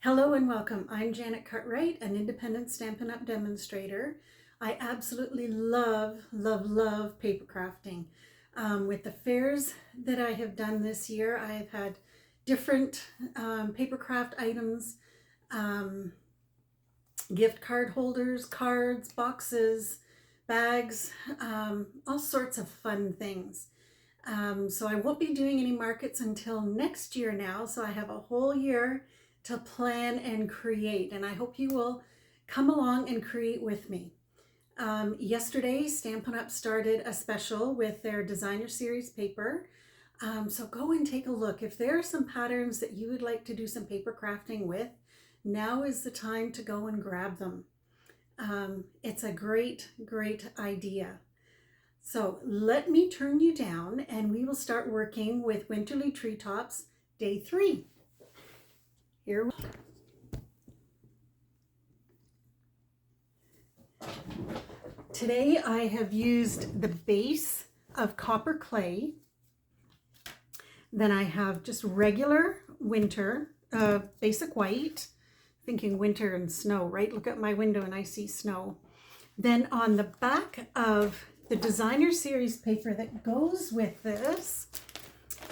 Hello and welcome. I'm Janet Cartwright, an independent Stampin' Up! Demonstrator. I absolutely love paper crafting. With the fairs that I have done this year, I've had different paper craft items, gift card holders, cards, boxes, bags, all sorts of fun things. So I won't be doing any markets until next year now, so I have a whole year to plan and create, and I hope you will come along and create with me. Yesterday, Stampin' Up! Started a special with their designer series paper, so go and take a look. If there are some patterns that you would like to do some paper crafting with, now is the time to go and grab them. It's a great idea. So let me turn you down and we will start working with Winterly Treetops Day 3. Here we Today I have used the base of copper clay. Then I have just regular winter, basic white, thinking winter and snow, right? Look at my window and I see snow. Then on the back of the designer series paper that goes with this,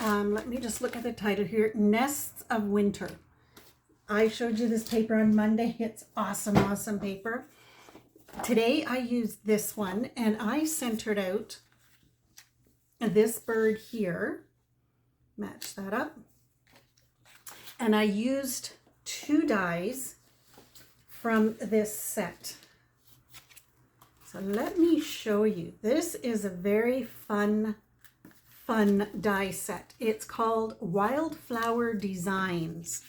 let me just look at the title here, Nests of Winter. I showed you this paper on Monday. It's awesome paper. Today I used this one and I centered out this bird here. Match that up. And I used 2 dies from this set. So let me show you. This is a very fun die set. It's called Wildflower Designs.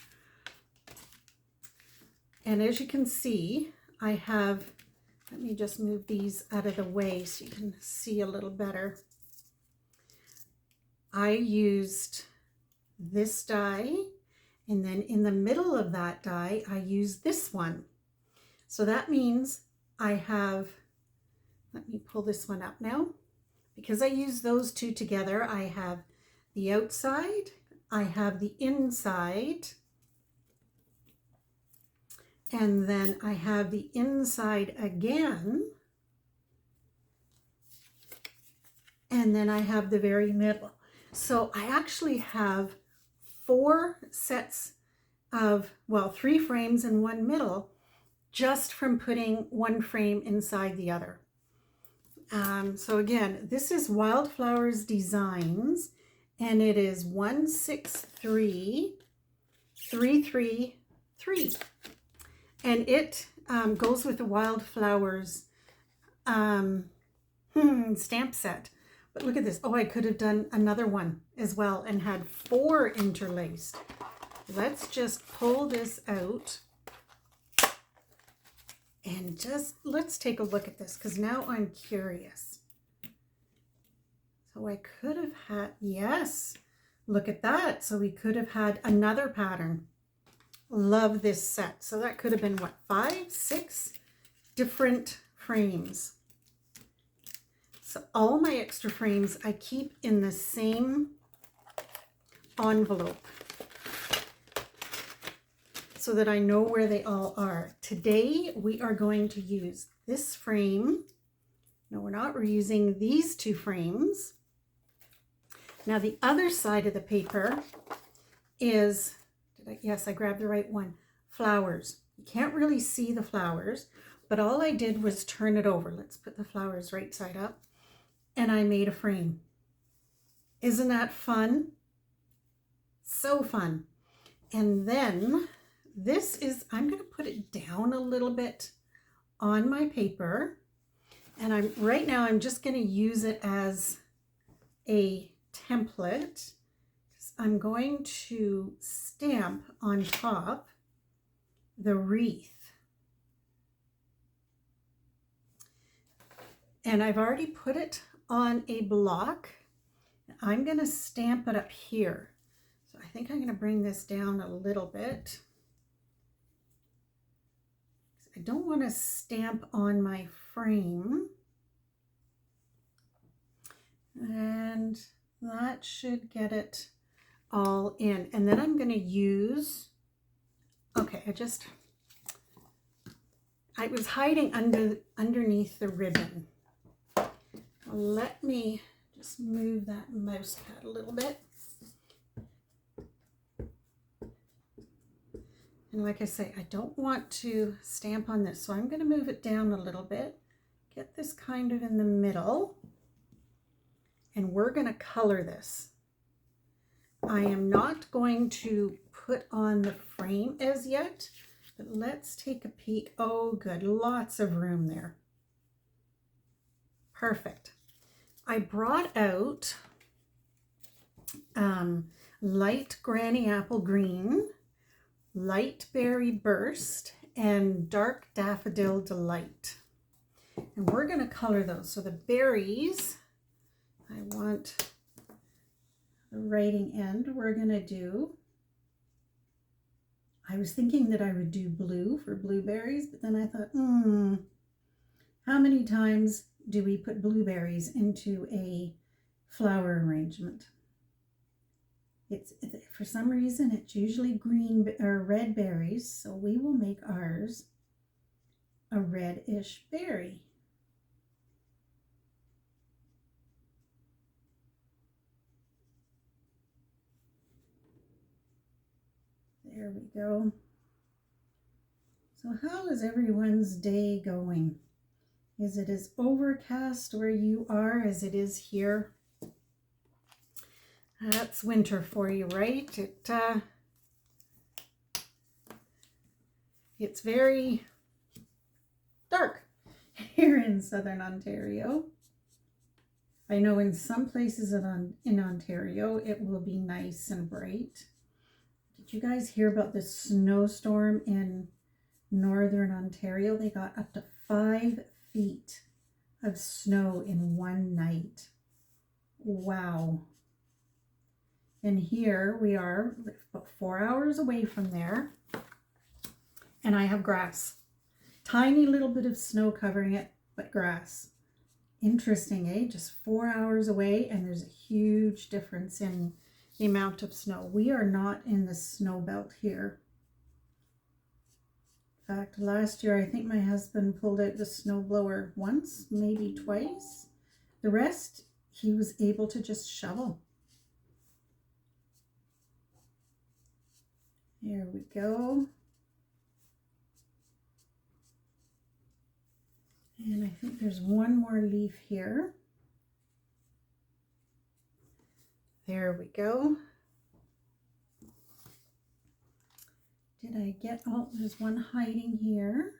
And as you can see, I have, let me just move these out of the way so you can see a little better. I used this die, and then in the middle of that die, I used this one. So that means I have, let me pull this one up now. Because I use those 2 together, I have the outside, I have the inside, and then I have the inside again, and then I have the very middle. So I actually have 4 sets of, well, 3 frames and 1 middle, just from putting 1 frame inside the other. So again, this is Wildflowers Designs, and it is 163333. And it goes with the Wildflowers stamp set. But look at this. Oh, I could have done another one as well and had 4 interlaced. Let's just pull this out and just let's take a look at this, because now I'm curious. So I could have had, yes, look at that. So we could have had another pattern. Love this set. So that could have been what, 5, 6 different frames. So all my extra frames I keep in the same envelope so that I know where they all are. Today we are going to use this frame. No, we're not. We're using these 2 frames. Now the other side of the paper is, yes, I grabbed the right one. Flowers. You can't really see the flowers, but all I did was turn it over. Let's put the flowers right side up. And I made a frame. Isn't that fun? So fun. And then this is, I'm going to put it down a little bit on my paper. And right now I'm just going to use it as a template. I'm going to stamp on top the wreath. And I've already put it on a block. I'm going to stamp it up here. So I think I'm going to bring this down a little bit. I don't want to stamp on my frame. And that should get it all in. And then I'm going to use Okay, I was hiding underneath the ribbon. Let me just move that mouse pad a little bit. And like I say, I don't want to stamp on this, so I'm going to move it down a little bit. Get this kind of in the middle. And we're going to color this. I am not going to put on the frame as yet, but let's take a peek. Oh, good. Lots of room there. Perfect. I brought out light Granny Apple Green, light Berry Burst, and dark Daffodil Delight. And we're going to color those. So the berries, I want the writing end, we're going to do, I was thinking that I would do blue for blueberries, but then I thought, how many times do we put blueberries into a flower arrangement? It's for some reason it's usually green or red berries, so we will make ours a reddish berry. There we go. So how is everyone's day going? Is it as overcast where you are as it is here? That's winter for you, right? It's very dark here in southern Ontario. I know in some places in Ontario it will be nice and bright. Did you guys hear about the snowstorm in northern Ontario? They got up to 5 feet of snow in one night. Wow. And here we are about 4 hours away from there, and I have grass. Tiny little bit of snow covering it, but grass. Interesting, eh? Just 4 hours away, and there's a huge difference in the amount of snow. We are not in the snow belt here. In fact, last year I think my husband pulled out the snowblower once, maybe twice. The rest, he was able to just shovel. Here we go. And I think there's one more leaf here. There we go. Did I get all, there's one hiding here.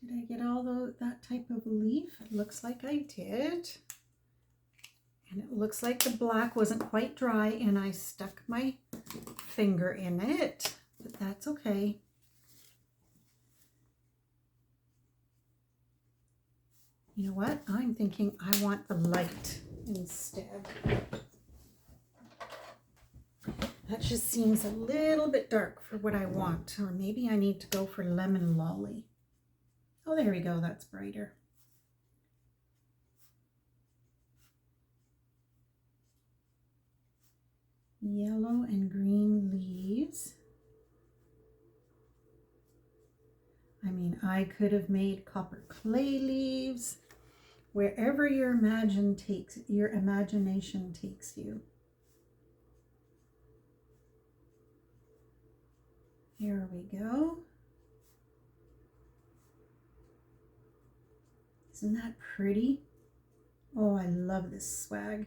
Did I get all that type of leaf? It looks like I did. And it looks like the black wasn't quite dry and I stuck my finger in it, but that's okay. You know what? I'm thinking I want the light instead. That just seems a little bit dark for what I want, or maybe I need to go for Lemon Lolly. Oh, there we go. That's brighter. Yellow and green leaves. I mean, I could have made copper clay leaves. Wherever your imagination takes you. Here we go. Isn't that pretty? Oh, I love this swag.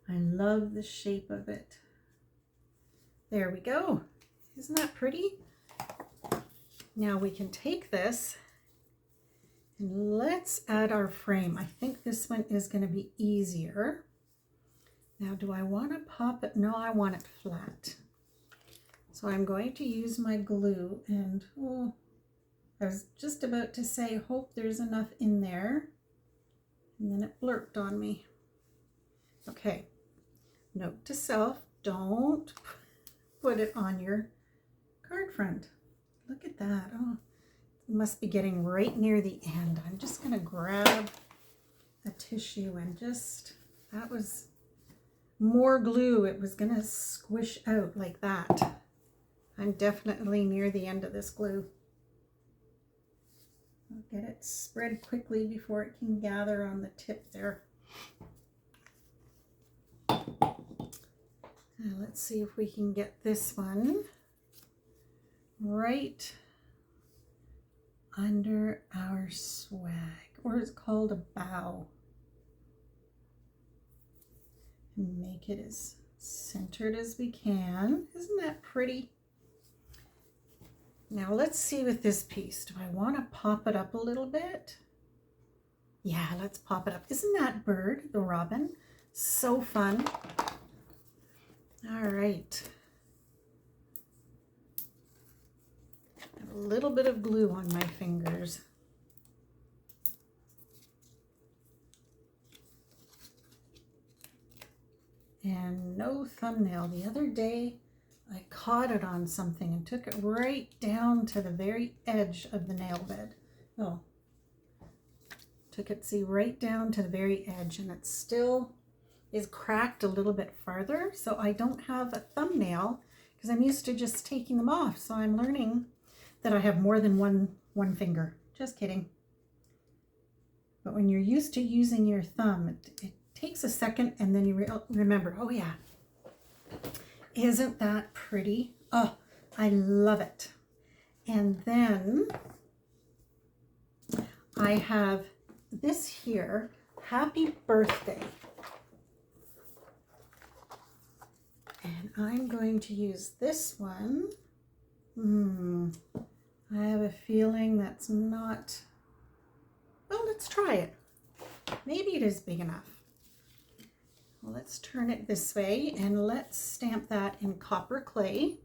I love the shape of it. There we go. Isn't that pretty? Now we can take this and let's add our frame. I think this one is going to be easier. Now, do I want to pop it? No, I want it flat. So I'm going to use my glue, and oh, I was just about to say, hope there's enough in there. And then it blurped on me. Okay, note to self, don't put it on your card front. Look at that. Oh, it must be getting right near the end. I'm just going to grab a tissue and just, that was more glue. It was going to squish out like that. I'm definitely near the end of this glue. I'll get it spread quickly before it can gather on the tip there. Now let's see if we can get this one right under our swag, or it's called a bow. And make it as centered as we can. Isn't that pretty? Now let's see with this piece. Do I want to pop it up a little bit? Yeah, let's pop it up. Isn't that bird, the robin, so fun? All right. A little bit of glue on my fingers. And no thumbnail. The other day I caught it on something and took it right down to the very edge of the nail bed. Oh, took it, see, right down to the very edge, and it still is cracked a little bit farther. So I don't have a thumbnail because I'm used to just taking them off. So I'm learning that I have more than one finger. Just kidding. But when you're used to using your thumb, it takes a second, and then you remember, oh yeah, isn't that pretty? Oh, I love it. And then I have this here, Happy Birthday. And I'm going to use this one. I have a feeling that's not, well, let's try it. Maybe it is big enough. Well, let's turn it this way and let's stamp that in copper clay.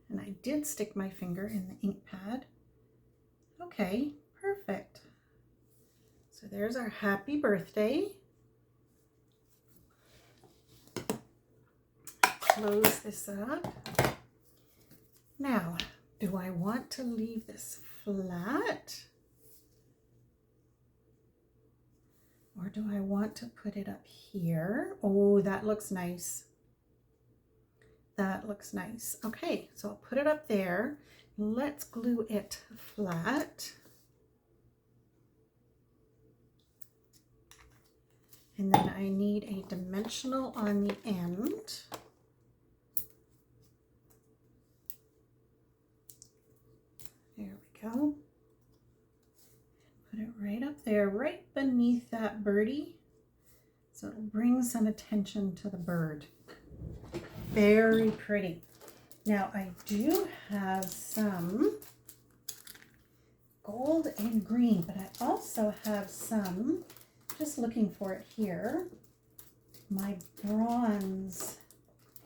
And I did stick my finger in the ink pad. Okay, perfect. So there's our Happy Birthday. Close this up. Now, do I want to leave this flat? Or do I want to put it up here? Oh, that looks nice. That looks nice. Okay, so I'll put it up there. Let's glue it flat. And then I need a dimensional on the end. There we go. Put it right up there, right beneath that birdie. So it'll bring some attention to the bird. Very pretty. Now I do have some gold and green, but I also have some, just looking for it here, my bronze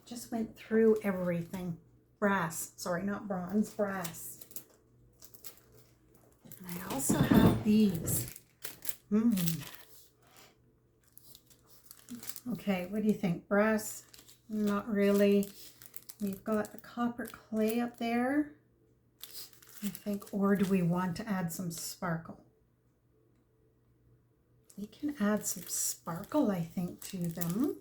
just went through everything. Brass, sorry, not bronze, brass. And I also have these. Okay, what do you think? Brass? Not really. We've got the copper clay up there, I think, or do we want to add some sparkle? We can add some sparkle, I think, to them.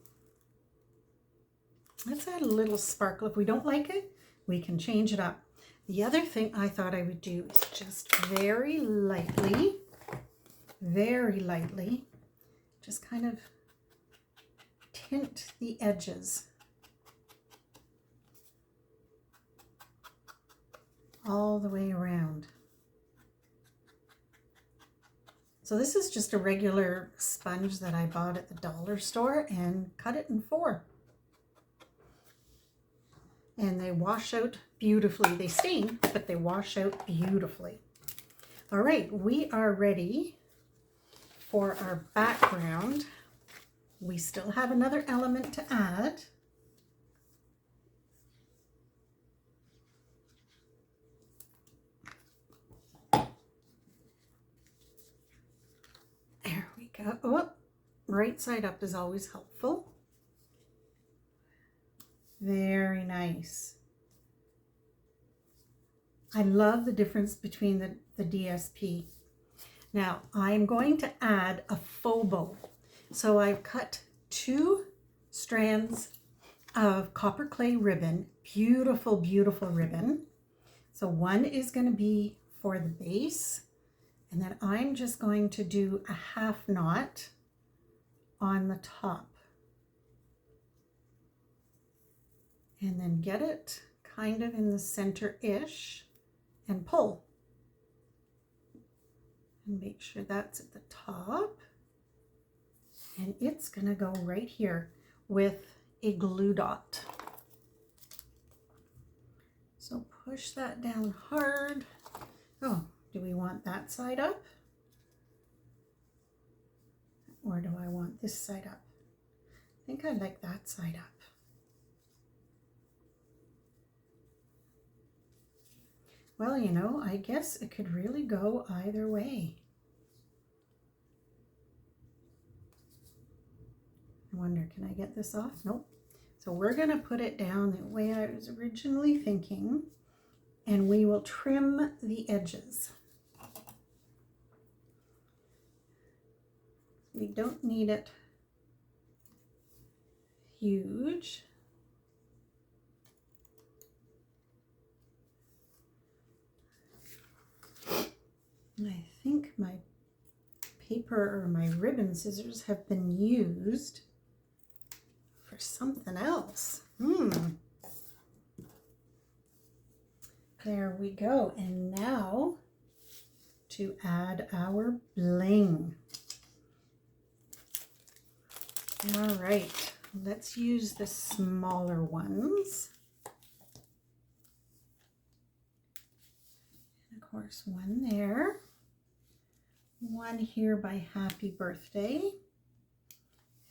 Let's add a little sparkle. If we don't like it, we can change it up. The other thing I thought I would do is just very lightly, just kind of tint the edges all the way around. So this is just a regular sponge that I bought at the dollar store and cut it in 4. And they wash out beautifully. They stain, but they wash out beautifully. All right, we are ready for our background. We still have another element to add. There we go. Oh, right side up is always helpful. Very nice. I love the difference between the DSP. Now I'm going to add a faux bow. So I've cut 2 strands of copper clay ribbon, beautiful, beautiful ribbon. So one is going to be for the base, and then I'm just going to do a half knot on the top. And then get it kind of in the center-ish and pull. And make sure that's at the top. And it's gonna go right here with a glue dot. So push that down hard. Oh, do we want that side up? Or do I want this side up? I think I like that side up. Well, you know, I guess it could really go either way. I wonder, can I get this off? Nope. So we're going to put it down the way I was originally thinking, and we will trim the edges. We don't need it huge. I think my paper or my ribbon scissors have been used for something else. There we go. And now to add our bling. All right, let's use the smaller ones. And of course, one there. One here by Happy Birthday.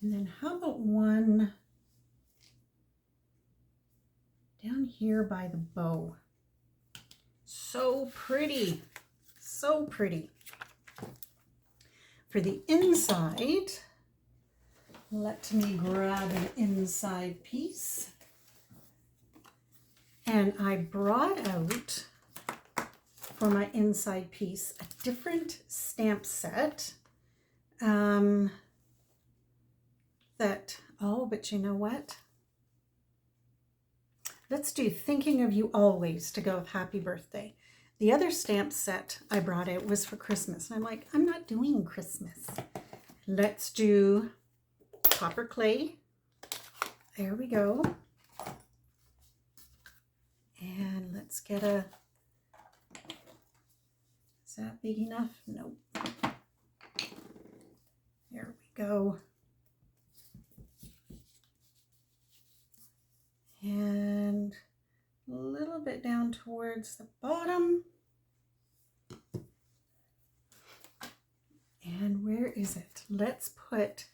And then how about one down here by the bow? So pretty, so pretty. For the inside, let me grab an inside piece. And I brought out for my inside piece a different stamp set but you know what? Let's do Thinking of You Always to go with Happy Birthday. The other stamp set I brought out was for Christmas. And I'm like, I'm not doing Christmas. Let's do copper clay. There we go. And let's get a, is that big enough? Nope. There we go. And a little bit down towards the bottom. And where is it? Let's put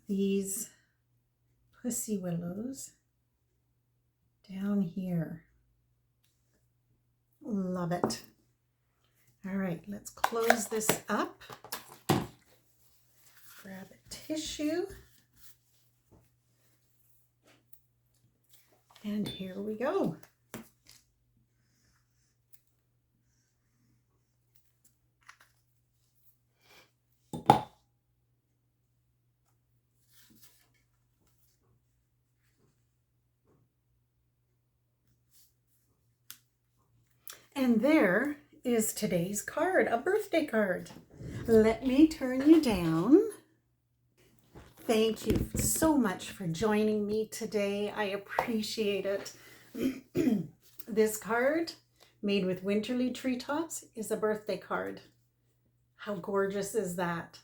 these pussy willows down here. Love it. All right, let's close this up. Grab a tissue. And here we go. And there is today's card, a birthday card. Let me turn you down. Thank you so much for joining me today. I appreciate it. This card, made with winterly treetops, is a birthday card. How gorgeous is that?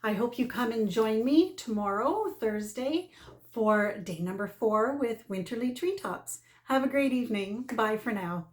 I hope you come and join me tomorrow, Thursday, for day number 4 with winterly treetops. Have a great evening. Bye for now.